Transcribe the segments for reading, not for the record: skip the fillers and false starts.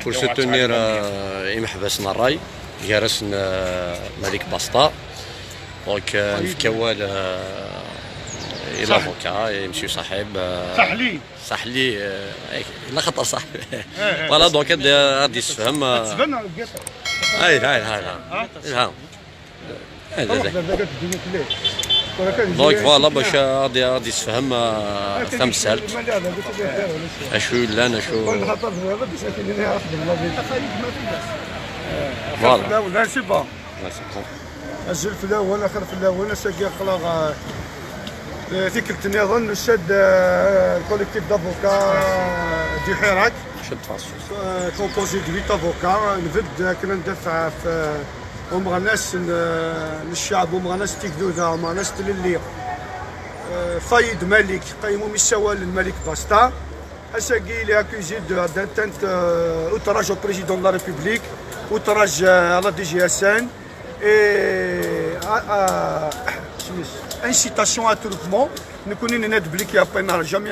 pour soutenir محبسنا الراي جالسنا ملك بسطاء دونك نفكاوال الى افوكا يمشي صاحب صح لي لا خطر صاحب فوالا دونك غادي تفهم هاي دونك فوالا باش غادي تفهم تمثلت اشو لان اشو فوالا سي بون أجل في الأول آخر في الأول ساقي خلاص فكرة النظام نشد الكوليكتيف دافوكا دي حراك شد فاصل كومبوزي دو 8 افوكا نبدا كنا ندافع في ومغا ناس للشعب ومغا ناس تيكدودا ومغا ناس تللي فايد ملك قيموا مستوى للملك باستا اساقي لي اكوزي داتنت outrage au président de la République outrage à la DGSN et incitation à attroupement. Nous connaissons qu'il n'a jamais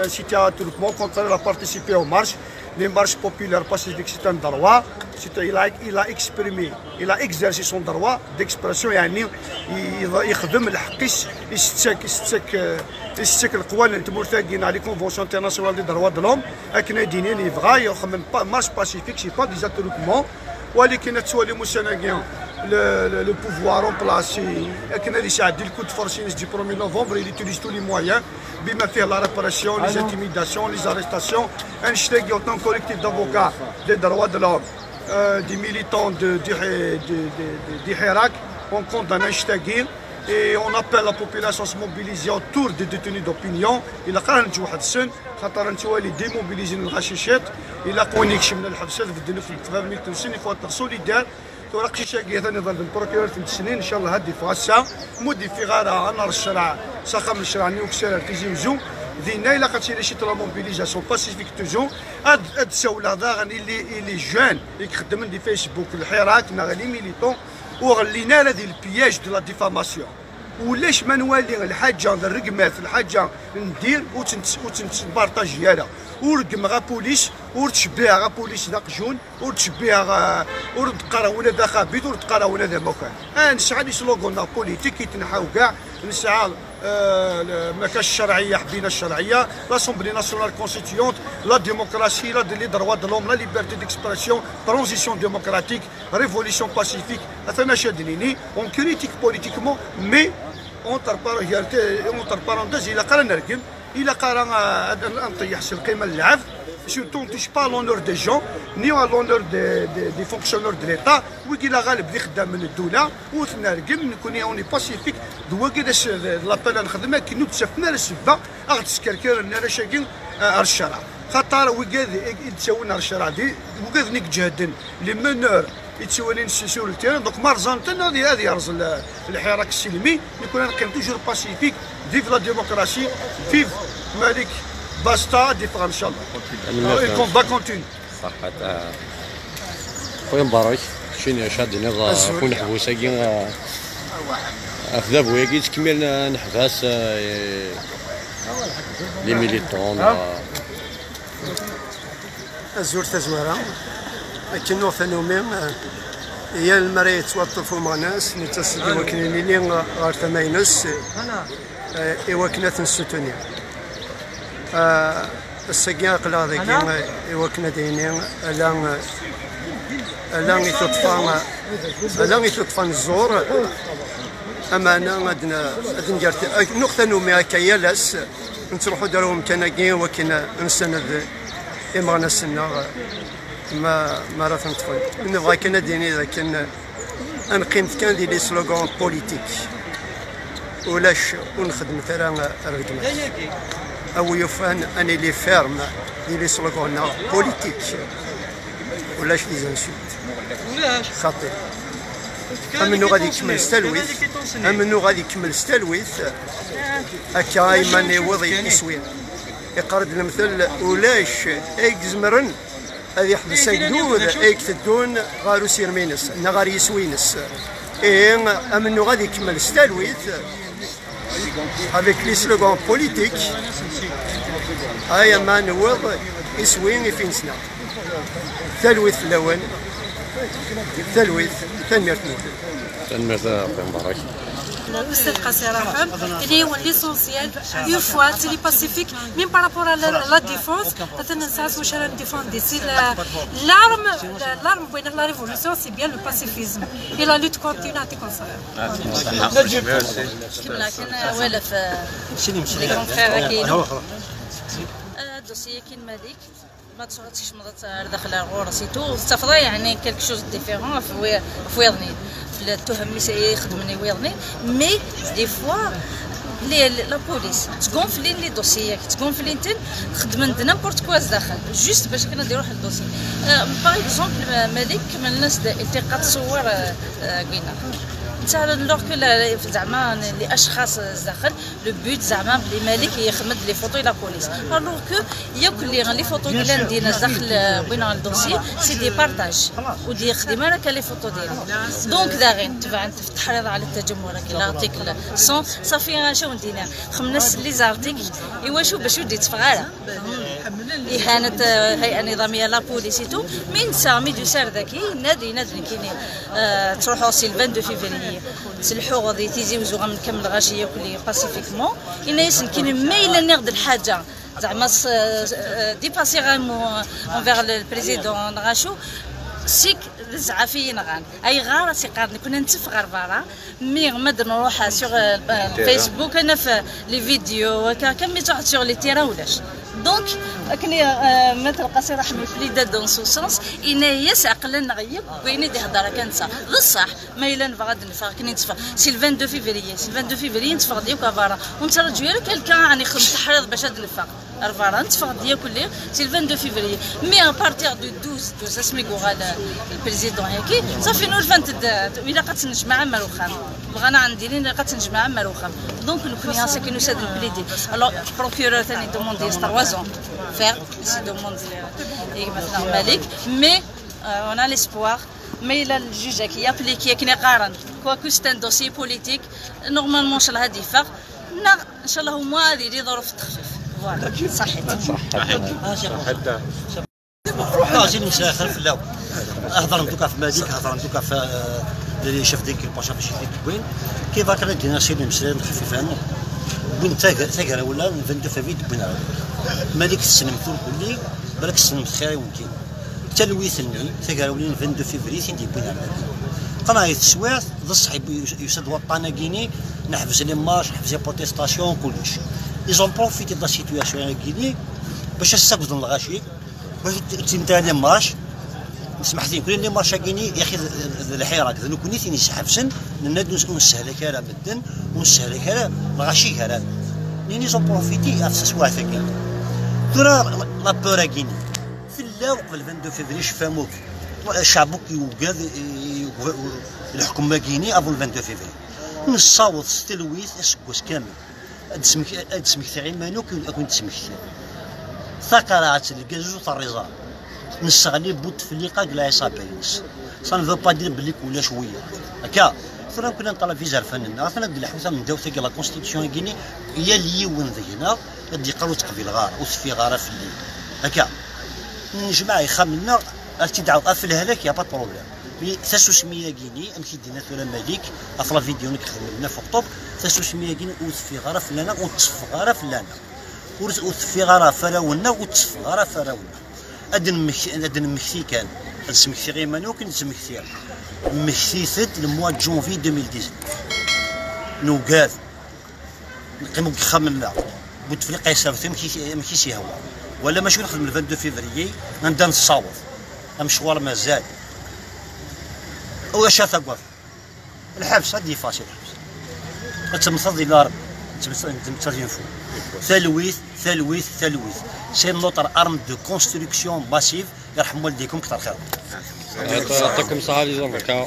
incité à attroupement, contraire à participer aux marches. Les marches populaires pacifiques, c'est un droit. Il a exprimé, il a exercé son droit d'expression. يخدم الحق يستك القوانين المرتقين على الكونفونسيون انترناسيونال دي دروا دو لوم اكنا دينين يبغى يخمم مارش باسيفيك سي با دي زاتروبمون ولكن تولي مساناكيا le pouvoir en place كنا اللي ساعد الكود فورسينس دي 1er نوفمبر il utilise tous les moyens بما فيه la répression les intimidations les arrestations نشتاقي autant collectif d'avocats des droits de l'homme des militants du Hirak on condamne نشتاقي et on appelle la population à se mobiliser autour des détenus d'opinion. Il a quand même joué à Hassan, خاطر انتوا اللي démobilisés الغشاشات إلا قوانين يكشف من الحبسات بدنا في الاتفاق من التنسين يفوت سوليدار توراق شيشاكي هذا نظام البروكيور في السنين ان شاء الله هادي فاسا مودي في غاره انا الشرع ساخم الشرع نيوكسير تيزيوزو دينا الا قاتل شي ترا موبيليزاسيون باسيفيك توجو هاد السوله ذا اللي جون يخدم دي فيسبوك الحراك نا لي ميليتون وغلينا هذه البياج دو لا ديفاماسيون ولاش ما نوالي الحاجه الرقمات الحاجه ندير وتنبارطاجيها ورقم غا بوليس ورتشبيها غا بوليس ذا قجون ورتشبيها غا ورتقرا ولا ذا خابيط ورتقرا ولا ذا مكان نسعى لي سلوغون بوليتيك يتنحاو كاع نسعى ما كاش الشرعيه حبينا الشرعيه لاسومبلي ناسيونال كونستيتيونت لا ديموكراسي لا لي دروا دو لوم لا ليبرتي ديكسبرسيون ترانزيسيون ديموكراتيك ريفوليسيون باسيفيك اثنا شادنيني اون كريتيك بوليتيكمون مي اونتر بارونتيز الى قرا نرقم الى قرا نطيح القيمه اللعب surtout on ne touche pas à l'honneur des gens ni à l'honneur des fonctionnaires de l'État وكيلا غالب اللي خدام من الدوله وتنرقم نكون اوني باسيفيك دوا كيداش لابيل نخدمها كي نتشافنا السبه غاد تسكركر لنا شاكين الشرع خاطر وكاد يتساوينا الشرع دي وكاد نيك جهدن لي منور يتساويين سور التيران دونك مارزانتنا هذه يرز الحراك السلمي نكون نقيم توجور باسيفيك فيف لا ديموكراسي فيف ملك باستا ديفغ ان شاء الله يكون با كونتيني صراحه خويا مبارك شنو شاد نضا كون حبوسه كي افذاب وياكي تكمل نحباس لي ميليتون الزور تزويره كنو ثانومي هي المرايه توطفوا مع ناس نتسدي وكنيني لي غير ثماينس ايوا كنا تنسوتوني السجين قلا ذيك ايوا كنا داينين الان يتطفى الزور اما انا غادنا جرت نقطه نومي هكايا لاس نتروحوا داروهم كناكي وكنا نسند اما نسنا ما راه تنطفي نبغى كنا ديني لكن نقيم كان دي لي سلوغون بوليتيك ولاش ونخدم ثرا الرقمات او يفان اني لي فيرم دي لي سلوغون بوليتيك ولاش لي زانسولت خاطر امنو غادي يكمل ستالويث هكا ايماني وضعي تسوير يقرد المثل ولاش ايكزمرن هذه يحبس يدور ايكتدون غارو سيرمينس نغار يسوينس امنو غادي يكمل ستالويث avec les slogans politiques هاي ما نوض يسوي فين سنة ثلويث في الاول ثلويث تنمير خويا مبارك. L'Oustad Qasser Raham, il est l'essentiel. Une fois, c'est le Pacifique, même par rapport à la défense, la défense. L'arme de la révolution, c'est bien le pacifisme. Et la lutte contre l'anticancer. الدوسيه كاين مالك ما تشغلتيش مرات داخل غورسيتو استفضى يعني كلك شوز ديفيرون في ويضني في التهم اللي يخدمني ويضني مي دي فوا لا بوليس تكونفلي لي دوسيات تكونفلي انت خدمت نيمبورت كواز داخل جوست باش كنا نديرو واحد الدوسي باغ اكزومبل مالك من الناس التقاط تصور كاينه نتا لوغ زعما لي اشخاص داخل لو بوت زعما بلي مالك يخمد لي فوتو لا بوليس الوغ كو ياكل لي فوتو ديال دينا داخل بين الدوسي سي دي بارطاج ودي خدمه راه كاين لي فوتو ديالها دونك داغين تبع انت في التحريض على التجمهر كاين لارتيكل 100 صافي شنو ندير خمس لي زارتيكل ايوا شو باش ودي تفغاله إهانة هيئة نظامية لا بوليسيتو من سامي دو سار ذكي نادي كاين تروحوا سي 22 فيفري تسلحوا غادي تيزيوزو غنكمل غاشيه كلي باسيفيكمون إن يسن كاين مايله ناخذ الحاجة زعما ديباسي غامو اونفيغ البريزيدون نغاشو سيك زعافين غان اي غاره سيقارني كنا نتفغر برا مي غمد نروح سوغ الفيسبوك انا في لي فيديو كمي تروح سوغ لي تيران ولاش دونك كني مثل قصير رحمه فليدا دون سو سونس ان يس عقلنا نغيب وين دي هضره كنسا بصح ما الا نبغى نفرق كني نتفرق سي 22 فيفري سي 22 فيفري نتفرق ديك كفاره وانت رجل كلكا راني خدمت تحريض باش هاد نفرق رفارا نتفرق ديال كلي سي 22 فيفري مي ا بارتير دو 12 اسمي غال البريزيدون هيك صافي نور فانت الا قد مع مروخان بغانا عندي لين قد مع مروخان دونك الكنياسه كي نساد البليدي الوغ بروكورور ثاني دوموندي 3 ans faire سي دوموند مثلا مالك مي اون ا ليسبوار مي الى الجوج كي ابليكي كي قارن كواكو ستان دوسي بوليتيك نورمالمون ان شاء الله هادي فاق ان شاء الله هما هذه لي ظروف التخفيف فوالا صحيت روح زين مساخر في الاول اهضر دوكا في مالك هضر دوكا في اللي شاف ديك الباشا باش يديك وين كيف كان دينا شي مسائل خفيفه عنه وين تاكر ولا 22 فيفري بنا مالك السنم ثور كلي بالك السنم خير ممكن تلويثني تاكر ولا 22 فيفري سيدي بنا قناة التسويع الصحيب يسد وطانا كيني نحبس لي مارش نحبس لي بروتيستاسيون كلش ils ont profité de la situation à Guinée باش يستقبلوا الغاشي باش تنتهي لي مارش سمحت لي كل لي مارش كيني يا اخي الحراك ذنو كوني ثاني حبسن نندو نسهل كالا بالدن ونسهل كالا الغاشي كالا لين ils ont profité في السواع ثقيل ترى لا بورا كيني في اللاو قبل 22 فيفري فهموك الشعب يوقف الحكومه كيني افو 22 فيفري نصاوض ستلويث اسكوس كامل اسمك تاعي مانوك كنت تسمك ثقرات الكازو تاع الرزا نستغلي بوت في اللقاء كلا عصابينس سا نفو با دير بليك ولا شويه هكا فنا كنا نطلع في زرفاننا فنا ندير الحوثه من داو ثقيل لا كونستيتيسيون كيني هي اللي يون ذينا دي قالوا تقبل غار وسفي غاره في الليل هكا نجمع يخمنا تدعو في الهلاك يا با بروبليم ثاسو سميه كيني امشي دينا ثورا مالك افلا فيديو نكخدم لنا في اكتوبر ثاسو سميه كيني وسفي غاره فلانا وتصف غاره فلانا وسفي غاره فراولنا وتصف غاره فراولنا ادن مكثي كان نسمكثي غير مانوك نسمكثي مكثي ثد الموا جونفي 2010 نوقاف نقيمو نخممنا بوتفليقه يسافر ماشي سي هوا ولا ماشي نخدم 22 فيفري نبدا نصاوب المشوار مازال واش تقف الحبس هادي فاشل الحبس تمصدي الارض تمصدي فوق ثلويث سي نوتر ارم دو كونستركسيون ماسيف يرحم والديكم كثر خير يعطيكم الصحه لي زعما